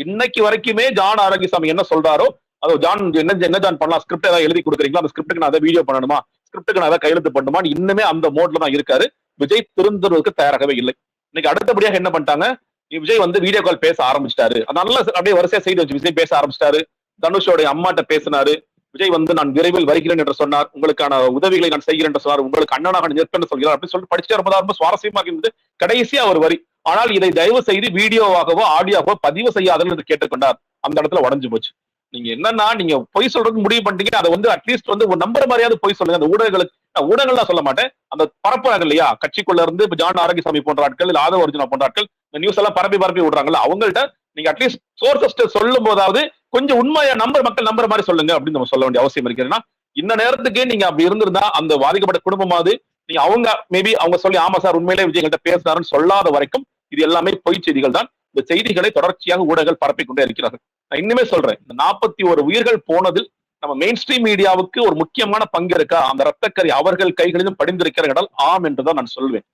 இன்னைக்கு வரைக்குமே ஜான் ஆரோக்கியசாமி என்ன சொல்றாரோ, அது ஜான் என்ன ஜான் பண்ணலாம், ஸ்கிரிப்ட் ஏதாவது எழுதி கொடுக்குறீங்களா, அந்த ஸ்கிரிப்டுக்கு நான் அதை வீடியோ பண்ணணுமா, ஸ்கிரிப்டுக்கு நான் அதை கையெழுத்து பண்ணுமா, இன்னுமே அந்த மோட்ல தான் இருக்காரு. விஜய் திருந்துறதுக்கு தயாராகவே இல்லை. இன்னைக்கு அடுத்தபடியாக என்ன பண்ணிட்டாங்க, விஜய் வந்து வீடியோ கால் பேச ஆரம்பிச்சிட்டாரு. அதனால அப்படியே வரிசையா செய்தி வச்சு விஜய் பேச ஆரம்பிச்சிட்டாரு. தனுஷோட அம்மாட்ட பேசினாரு. விஜய் வந்து நான் விரைவில் வருகிறேன் என்று சொன்னார். உங்களுக்கான உதவிகளை நான் செய்கிறேன் என்று சொன்னார். உங்களுக்கு அண்ணனாக நிற்பேன் சொல்கிறார் அப்படின்னு சொல்லிட்டு படிச்சுட்டு வரும்போது ரொம்ப சுவாரஸ்யமாக இருந்தது. கடைசியா ஒரு வரி, ஆனால் இதை தயவு செய்து வீடியோவாகவோ ஆடியோவோ பதிவு செய்யாதன்னு என்று கேட்டுக்கொண்டார். அந்த இடத்துல உடஞ்சு போச்சு. நீங்க என்னன்னா, நீங்க பொய் சொல்றதுக்கு முடிவு பண்ணிட்டீங்க. அதை வந்து அட்லீஸ்ட் வந்து ஒரு நம்புற மாதிரியாவது பொய் சொல்லுங்க. அந்த ஊடகங்களுக்கு, ஊடகங்கள் தான் சொல்ல மாட்டேன், அந்த பரப்புறாங்க இல்லையா, கட்சிக்குள்ள இருந்து இப்ப ஜான் ஆரோக்கியசாமி போன்ற ஆட்கள், இல்ல ஆதவ அர்ஜுனா போன்ற ஆட்கள் இந்த நியூஸ் எல்லாம் பரப்பி விடுறாங்கல்ல, அவங்கள்ட்ட நீங்க அட்லீஸ்ட் சோர்சஸ் சொல்லும் போதாவது கொஞ்சம் உண்மையா மக்கள் நம்புற மாதிரி சொல்லுங்க அப்படின்னு நம்ம சொல்ல வேண்டிய அவசியம் இருக்கிறதுனா, இந்த நேரத்துக்கு நீங்க அப்படி இருந்திருந்தா அந்த பாதிக்கப்பட்ட குடும்பமாவது நீங்க அவங்க மேபி அவங்க சொல்லி ஆமா சார் உண்மையிலே விஜய் கிட்ட பேசினாருன்னு சொல்லாத வரைக்கும் இது எல்லாமே பொய் செய்திகள் தான். இந்த செய்திகளை தொடர்ச்சியாக ஊடகங்கள் பரப்பிக் கொண்டே இருக்கிறார்கள். நான் இன்னுமே சொல்றேன், இந்த 41 உயிர்கள் போனதில் நம்ம மெயின் ஸ்ட்ரீம் மீடியாவுக்கு ஒரு முக்கியமான பங்கு இருக்கா, அந்த ரத்தக்கரை அவர்கள் கைகளிலும் படிந்திருக்கிற இடம் ஆம் என்றுதான் நான் சொல்வேன்.